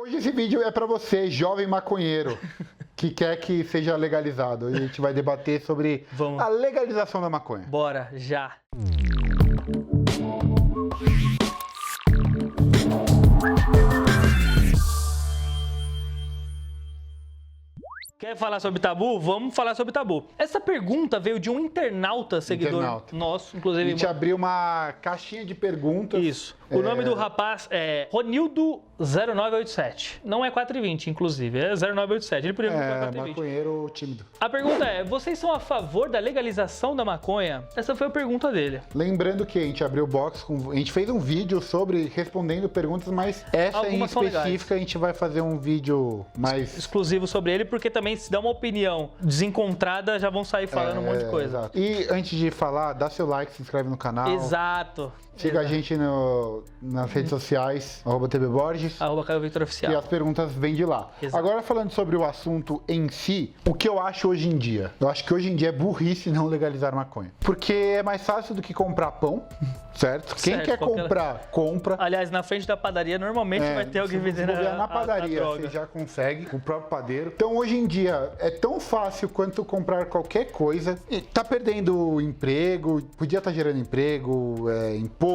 Hoje esse vídeo é para você, jovem maconheiro, que quer que seja legalizado. Hoje a gente vai debater sobre a legalização da maconha. Bora, já! Quer falar sobre tabu? Vamos falar sobre tabu. Essa pergunta veio de um internauta, seguidor nosso, inclusive. A gente abriu uma caixinha de perguntas. Isso. O nome do rapaz é Ronildo0987. Não é 420, inclusive, é 0987. Ele podia ficar 420. Maconheiro tímido. A pergunta é, vocês são a favor da legalização da maconha? Essa foi a pergunta dele. Lembrando que a gente abriu o box, a gente fez um vídeo sobre respondendo perguntas, mas essa Algumas em específica a gente vai fazer um vídeo mais exclusivo sobre ele, porque também se dá uma opinião desencontrada, já vão sair falando um monte de coisa. Exato. E antes de falar, dá seu like, se inscreve no canal. Exato. Siga a gente nas redes sociais, @TBBorges. @CaioVictorOficial. E as perguntas vêm de lá. Exato. Agora falando sobre o assunto em si, o que eu acho hoje em dia? Eu acho que hoje em dia é burrice não legalizar maconha. Porque é mais fácil do que comprar pão, certo? Quem quer comprar, compra. Aliás, na frente da padaria normalmente vai ter alguém vendendo na padaria, você já consegue, com o próprio padeiro. Então hoje em dia é tão fácil quanto comprar qualquer coisa. E tá perdendo emprego, podia estar gerando emprego, imposto.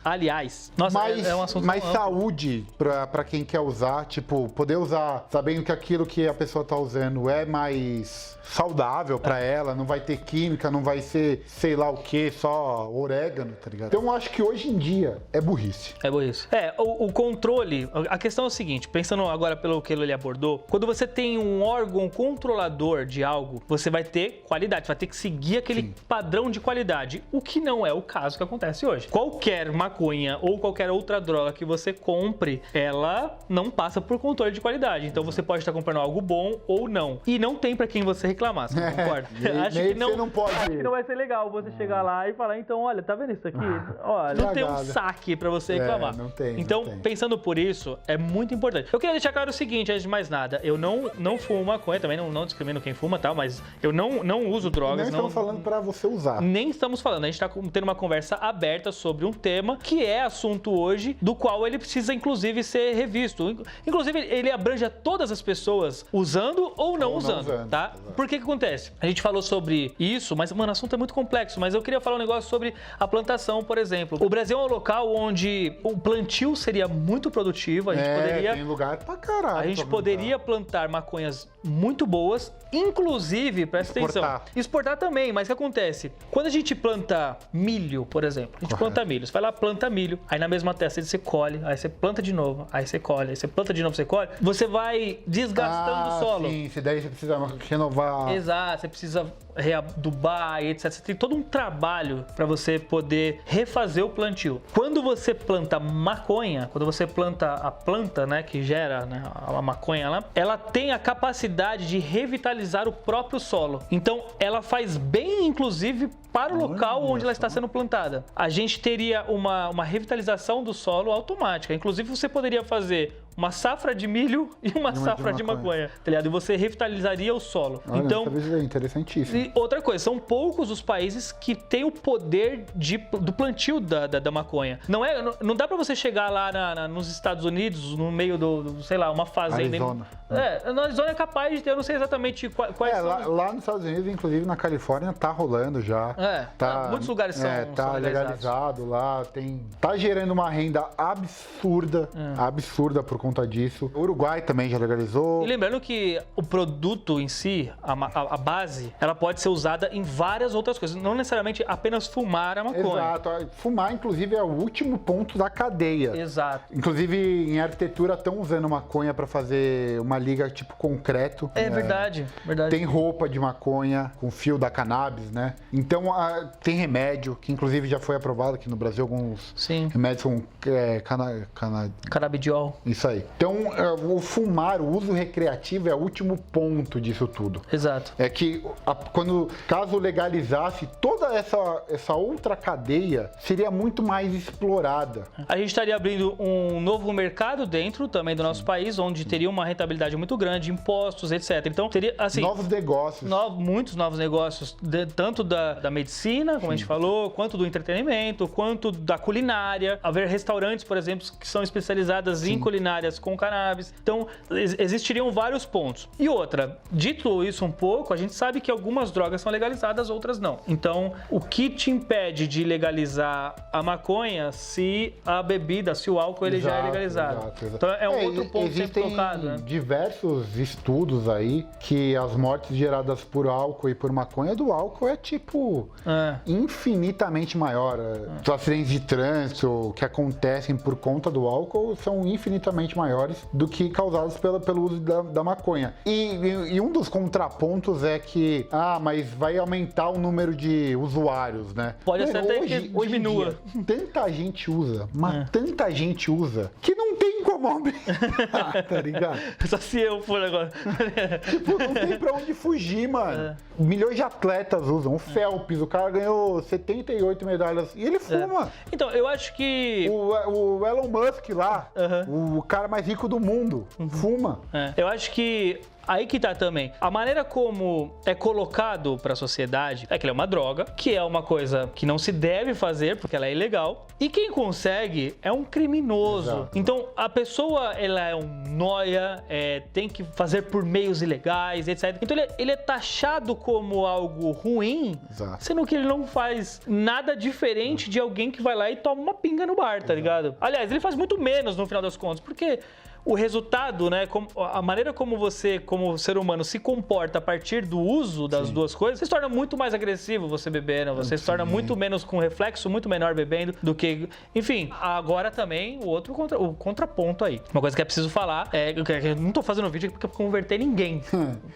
Aliás, nossa, é um assunto mais saúde pra quem quer usar, tipo, poder usar sabendo que aquilo que a pessoa tá usando é mais saudável pra ela, não vai ter química, não vai ser sei lá o que, só orégano, tá ligado? Então eu acho que hoje em dia é burrice. É burrice. O controle, a questão é o seguinte, pensando agora pelo que ele abordou, quando você tem um órgão controlador de algo, você vai ter qualidade, vai ter que seguir aquele padrão de qualidade, o que não é o caso que acontece hoje. Qualquer maconha ou qualquer outra droga que você compre, ela não passa por controle de qualidade. Então você pode estar comprando algo bom ou não. E não tem pra quem você reclamar, você não concorda? Acho que não pode. Acho que não vai ser legal você chegar lá e falar, então, olha, tá vendo isso aqui? Olha, não tem um saque pra você reclamar. Não tem. Então, pensando por isso, é muito importante. Eu queria deixar claro o seguinte, antes de mais nada, eu não fumo maconha, também não discrimino quem fuma, tal, mas eu não uso drogas. Não estamos falando pra você usar. Nem estamos falando, a gente tá tendo uma conversa aberta sobre um tema que é assunto hoje, do qual ele precisa, inclusive, ser revisto. Inclusive, ele abrange a todas as pessoas usando ou não usando, tá? Exato. Por que acontece? A gente falou sobre isso, mas, mano, o assunto é muito complexo, mas eu queria falar um negócio sobre a plantação, por exemplo. O Brasil é um local onde o plantio seria muito produtivo, a gente poderia... tem lugar pra caralho. A gente poderia plantar maconhas muito boas, inclusive, presta atenção, exportar também, mas o que acontece? Quando a gente planta milho, por exemplo, a gente planta milho, você vai lá, planta milho, aí na mesma terra você colhe, aí você planta de novo, aí você colhe, aí você planta de novo, você colhe, você vai desgastando o solo. Sim, daí você precisa renovar. Exato, você precisa readubar, etc. Você tem todo um trabalho para você poder refazer o plantio. Quando você planta maconha, quando você planta a planta, né, que gera, né, a maconha lá, ela tem a capacidade de revitalizar o próprio solo. Então, ela faz bem, inclusive, para o local onde ela está sendo plantada. A gente teria uma revitalização do solo automática. Inclusive, você poderia fazer uma safra de milho e uma safra de maconha, tá ligado? E você revitalizaria o solo. Olha, então, é interessantíssimo. E outra coisa, são poucos os países que têm o poder do plantio da maconha. Não dá pra você chegar lá nos Estados Unidos, no meio sei lá, uma fazenda. Arizona. Na Arizona é capaz de ter, eu não sei exatamente quais são. Lá nos Estados Unidos, inclusive na Califórnia, tá rolando já. Muitos lugares são legalizado lá, tá gerando uma renda absurda por conta disso. O Uruguai também já legalizou. E lembrando que o produto em si, a base, ela pode ser usada em várias outras coisas, não necessariamente apenas fumar a maconha. Exato. Fumar, inclusive, é o último ponto da cadeia. Exato. Inclusive, em arquitetura, estão usando maconha para fazer uma liga tipo concreto. Verdade. Tem roupa de maconha com fio da cannabis, né? Então, tem remédio, que inclusive já foi aprovado aqui no Brasil, alguns remédios com canabidiol. Isso aí. Então, o fumar, o uso recreativo é o último ponto disso tudo. Exato. É que caso legalizasse, toda essa outra cadeia seria muito mais explorada. A gente estaria abrindo um novo mercado dentro também do nosso país, onde teria uma rentabilidade muito grande, impostos, etc. Então, teria, assim... Novos negócios. Muitos novos negócios, tanto da medicina, como a gente falou, quanto do entretenimento, quanto da culinária. Haver restaurantes, por exemplo, que são especializadas em culinária veterinárias com cannabis. Então, existiriam vários pontos. E outra, dito isso um pouco, a gente sabe que algumas drogas são legalizadas, outras não. Então, o que te impede de legalizar a maconha se a bebida, se o álcool ele já é legalizado? Exato. Então, é um outro ponto sempre tocado, né? Existem diversos estudos aí que as mortes geradas por álcool e por maconha do álcool é tipo infinitamente maior. Os acidentes de trânsito que acontecem por conta do álcool são infinitamente maiores do que causados pelo uso da maconha. E um dos contrapontos é que, mas vai aumentar o número de usuários, né? Pode ser até que diminua. Tanta gente usa, mas tanta gente usa, que não tem como aumentar, tá ligado? Só se eu for agora. Tipo, não tem pra onde fugir, mano. Milhões de atletas usam. O Phelps, o cara ganhou 78 medalhas e ele fuma. Então, eu acho que... O Elon Musk lá, o cara mais rico do mundo, fuma. Eu acho que aí que tá também. A maneira como é colocado pra sociedade é que ela é uma droga, que é uma coisa que não se deve fazer porque ela é ilegal. E quem consegue é um criminoso. Exato. Então, a pessoa, ela é um nóia, tem que fazer por meios ilegais, etc. Então, ele é taxado como algo ruim, sendo que ele não faz nada diferente de alguém que vai lá e toma uma pinga no bar, tá ligado? Aliás, ele faz muito menos no final das contas, porque o resultado, né, a maneira como você, como ser humano, se comporta a partir do uso das duas coisas, você se torna muito mais agressivo você bebendo, você se torna muito menos com reflexo, muito menor bebendo do que... Enfim, agora também o contraponto aí. Uma coisa que é preciso falar é que eu não tô fazendo vídeo pra converter ninguém.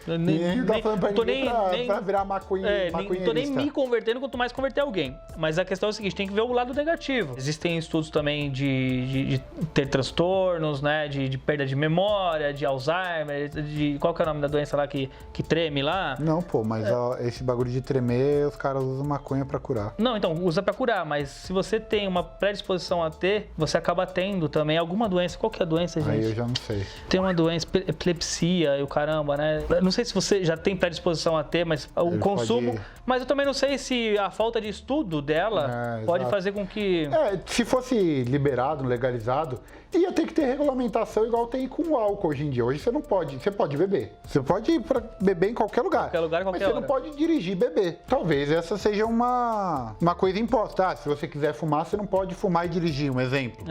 Nem tá falando pra ninguém pra virar maconheirista. Não tô nem me convertendo, quanto mais converter alguém. Mas a questão é o seguinte, tem que ver o lado negativo. Existem estudos também de ter transtornos, né, de perda de memória, de Alzheimer, qual que é o nome da doença lá que treme lá? Não, pô, mas esse bagulho de tremer, os caras usam maconha pra curar. Não, então, usa pra curar, mas se você tem uma predisposição a ter, você acaba tendo também alguma doença. Qual que é a doença, gente? Aí eu já não sei. Tem uma doença, epilepsia e o caramba, né? Não sei se você já tem predisposição a ter, mas o consumo... Pode... Mas eu também não sei se a falta de estudo dela pode fazer com que... Se fosse liberado, legalizado, ia ter que ter regulamentação igual tem com o álcool hoje em dia. Hoje você não pode, você pode beber. Você pode ir pra beber em qualquer lugar. Qualquer lugar, qualquer hora. Mas você não pode dirigir e beber. Talvez essa seja uma coisa imposta. Se você quiser fumar, você não pode fumar e dirigir, um exemplo.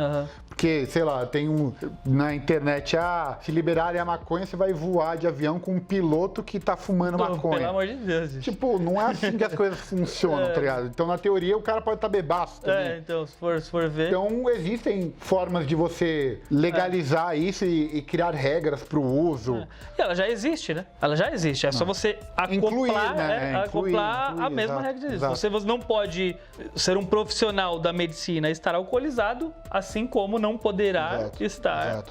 Porque, sei lá, tem na internet, se liberarem a maconha, você vai voar de avião com um piloto que tá fumando maconha. Pelo amor de Deus. Gente. Tipo, não é assim que as coisas funcionam, tá ligado? Então, na teoria, o cara pode estar bebaço também. Então, se for ver... Então, existem formas de você legalizar isso e criar regras pro uso. E ela já existe, né? Ela já existe. É só você acoplar a mesma regra disso. Você não pode ser um profissional da medicina e estar alcoolizado, assim como não poderá estar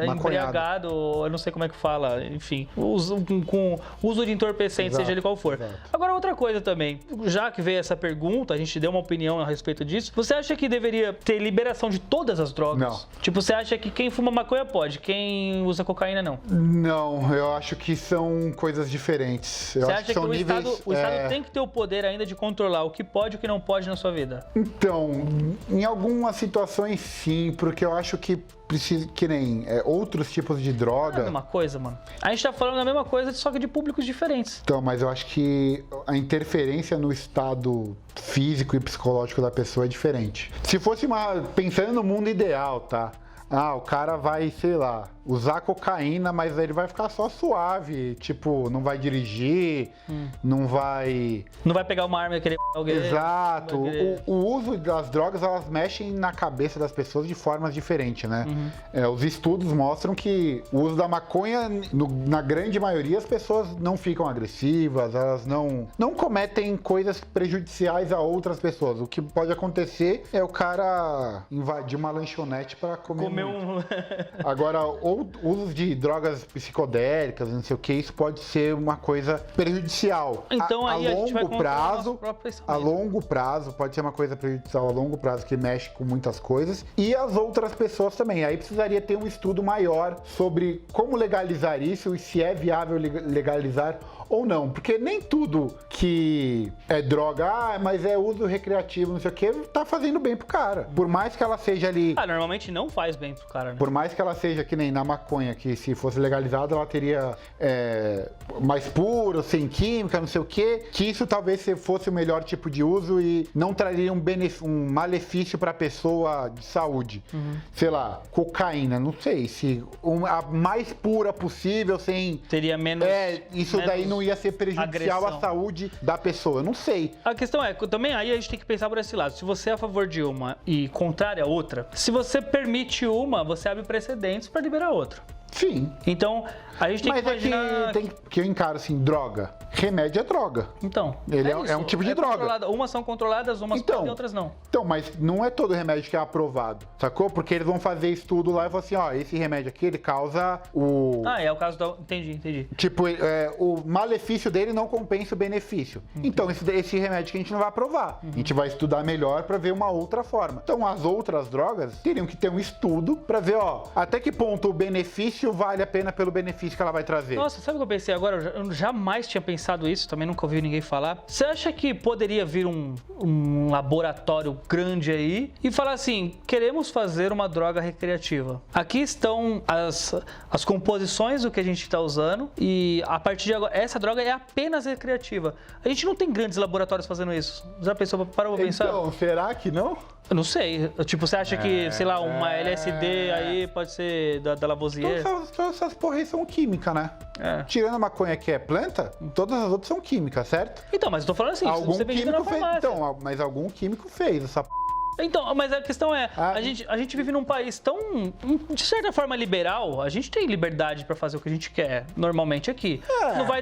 embriagado, eu não sei como é que fala, enfim, com uso de entorpecente, seja ele qual for. Agora, outra coisa também, já que veio essa pergunta, a gente deu uma opinião a respeito disso, você acha que deveria ter liberação de todas as drogas? Não. Tipo, você acha que quem fuma maconha pode, quem usa cocaína não? Não, eu acho que são coisas diferentes. Você acha que o Estado tem que ter o poder ainda de controlar o que pode e o que não pode na sua vida? Então, em algumas situações sim, porque eu acho que precisa, que nem outros tipos de droga... É a mesma coisa, mano. A gente tá falando a mesma coisa, só que de públicos diferentes. Então, mas eu acho que a interferência no estado físico e psicológico da pessoa é diferente. Se fosse pensando no mundo ideal, tá? O cara vai, sei lá, usar cocaína, mas ele vai ficar só suave, tipo, não vai dirigir, não vai... Não vai pegar uma arma e querer alguém. Exato. O uso das drogas, elas mexem na cabeça das pessoas de formas diferentes, né? Os estudos mostram que o uso da maconha, na grande maioria, as pessoas não ficam agressivas, elas não cometem coisas prejudiciais a outras pessoas. O que pode acontecer é o cara invadir uma lanchonete para comer Agora, ou uso de drogas psicodélicas, não sei o que, isso pode ser uma coisa prejudicial. Então aí a gente vai a longo prazo, pode ser uma coisa prejudicial a longo prazo que mexe com muitas coisas. E as outras pessoas também. Aí precisaria ter um estudo maior sobre como legalizar isso e se é viável legalizar ou não, porque nem tudo que é droga, mas é uso recreativo, não sei o que, tá fazendo bem pro cara. Por mais que ela seja ali... normalmente não faz bem bem pro cara, né? Por mais que ela seja que nem na maconha, que se fosse legalizada, ela teria mais puro, sem química, não sei o quê, que isso talvez fosse o melhor tipo de uso e não traria um malefício para a pessoa de saúde. Sei lá, cocaína, não sei, se a mais pura possível, sem... Teria menos... isso menos daí não ia ser prejudicial agressão à saúde da pessoa, eu não sei. A questão é, também aí a gente tem que pensar por esse lado. Se você é a favor de uma e contrário a outra, se você permite uma, você abre precedentes para liberar outra. Sim. Então, a gente tem que imaginar... que eu encaro assim, droga. Remédio é droga. Então, Ele é um tipo de droga. Umas são controladas, umas podem, outras não. Então, mas não é todo remédio que é aprovado, sacou? Porque eles vão fazer estudo lá e vão assim, ó, esse remédio aqui, ele causa o... É o caso da... Entendi. Tipo, o malefício dele não compensa o benefício. Então, esse remédio que a gente não vai aprovar. A gente vai estudar melhor pra ver uma outra forma. Então, as outras drogas teriam que ter um estudo pra ver, ó, até que ponto o benefício vale a pena pelo benefício que ela vai trazer. Nossa, sabe o que eu pensei agora? Eu jamais tinha pensado isso, também nunca ouvi ninguém falar. Você acha que poderia vir um laboratório grande aí e falar assim, queremos fazer uma droga recreativa. Aqui estão as composições do que a gente está usando e a partir de agora, essa droga é apenas recreativa. A gente não tem grandes laboratórios fazendo isso. Já pensou, parou pra pensar? Então, será que não? Eu não sei. Tipo, você acha que, sei lá, uma LSD aí pode ser da Lavoisier? Todas essas porra aí são química, né? Tirando a maconha que é planta, todas as outras são químicas, certo? Então, mas eu tô falando assim, você químico fez. Então, mas algum químico fez essa Então, mas a questão é, a gente vive num país tão, de certa forma, liberal, a gente tem liberdade pra fazer o que a gente quer, normalmente aqui.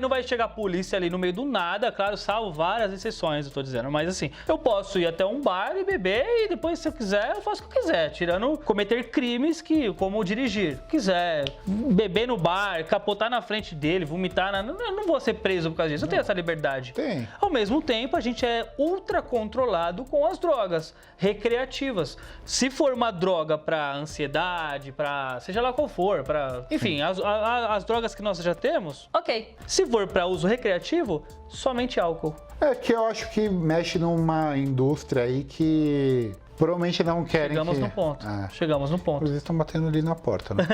Não vai chegar a polícia ali no meio do nada, claro, salvo várias exceções, eu tô dizendo, mas assim, eu posso ir até um bar e beber e depois, se eu quiser, eu faço o que eu quiser, tirando cometer crimes como dirigir. Quiser beber no bar, capotar na frente dele, vomitar, eu não vou ser preso por causa disso, eu tenho essa liberdade. Tem. Ao mesmo tempo, a gente é ultra controlado com as drogas recreativas. Se for uma droga para ansiedade, para seja lá qual for, para, enfim, as drogas que nós já temos, ok. Se for para uso recreativo, somente álcool. É que eu acho que mexe numa indústria aí que provavelmente não querem Chegamos no ponto. Chegamos no ponto. Inclusive estão batendo ali na porta, né?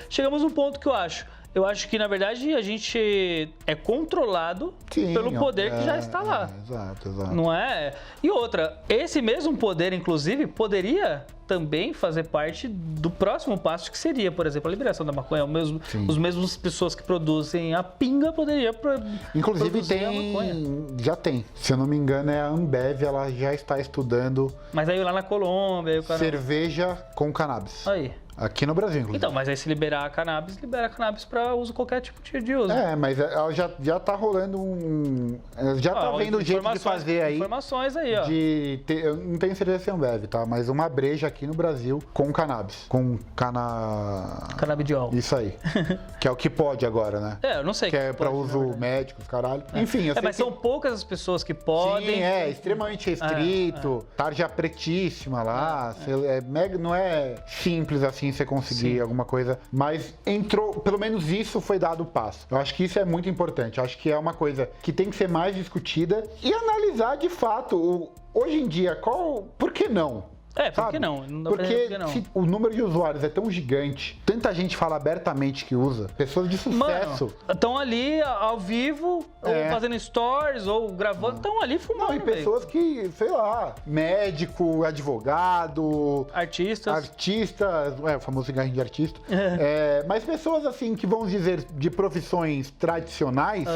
Chegamos no ponto que eu acho que, na verdade, a gente é controlado pelo poder que já está lá. Exato. Não é? E outra, esse mesmo poder, inclusive, poderia também fazer parte do próximo passo, que seria, por exemplo, a liberação da maconha. Os mesmos pessoas que produzem a pinga poderiam inclusive produzir a maconha. Já tem. Se eu não me engano, é a Ambev, ela já está estudando... Mas aí lá na Colômbia... Aí o cara... cerveja com cannabis. Aí. Aqui no Brasil, inclusive. Então, mas aí se liberar a cannabis, libera cannabis para uso, qualquer tipo de uso. Mas ela já tá rolando já tá vendo o jeito de fazer aí. Informações aí, ó. Eu não tenho certeza se é Ambev, tá? Mas uma breja aqui no Brasil com cannabis. Com canabidiol. Isso aí. Que é o que pode agora, né? Eu não sei. Que é pra uso médico, caralho. Enfim, eu sei mas são poucas as pessoas que podem. Sim, extremamente restrito. Tarja pretíssima lá. Não é simples assim você conseguir alguma coisa, mas entrou, pelo menos isso foi dado o passo. Eu acho que isso é muito importante. Eu acho que é uma coisa que tem que ser mais discutida e analisar de fato, hoje em dia, por que não? Por que não? Não dá porque pra se o número de usuários é tão gigante, tanta gente fala abertamente que usa, pessoas de sucesso. Estão ali ao vivo, ou fazendo stories, ou gravando, estão ali fumando. E pessoas que, sei lá, médico, advogado... Artistas, o famoso cigarrinho de artista. Mas pessoas, assim, que vamos dizer, de profissões tradicionais...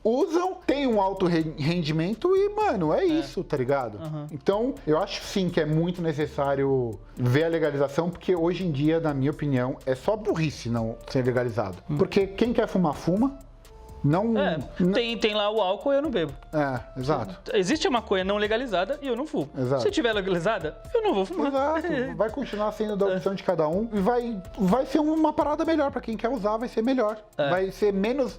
usam, tem um alto rendimento e, mano, é isso, tá ligado? Então, eu acho sim que é muito necessário ver a legalização, porque hoje em dia, na minha opinião, é só burrice não ser legalizado. Porque quem quer fumar, fuma. Não, tem lá o álcool e eu não bebo. Exato. Existe a maconha não legalizada e eu não fumo. Exato. Se tiver legalizada, eu não vou fumar. Exato. Vai continuar sendo da opção de cada um e vai ser uma parada melhor pra quem quer usar, vai ser melhor.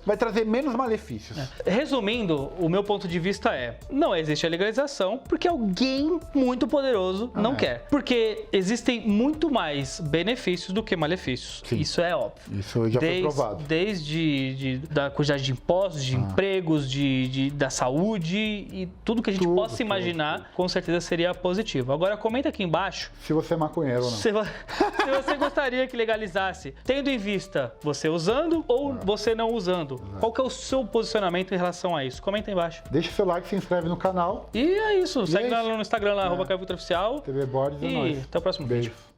Vai trazer menos malefícios. Resumindo, o meu ponto de vista não existe a legalização porque alguém muito poderoso não quer. Porque existem muito mais benefícios do que malefícios. Sim. Isso é óbvio. Isso já foi provado. Desde da quantidade de de impostos, de empregos, da saúde e tudo que a gente possa imaginar, com certeza seria positivo. Agora comenta aqui embaixo se você é maconheiro ou não. Se você gostaria que legalizasse, tendo em vista você usando ou você não usando. Qual que é o seu posicionamento em relação a isso? Comenta aí embaixo. Deixa o seu like, se inscreve no canal. E é isso. Segue é lá no Instagram, lá, @CaioViltra Oficial. TV Borges é E nóis. até o próximo vídeo. Beijo.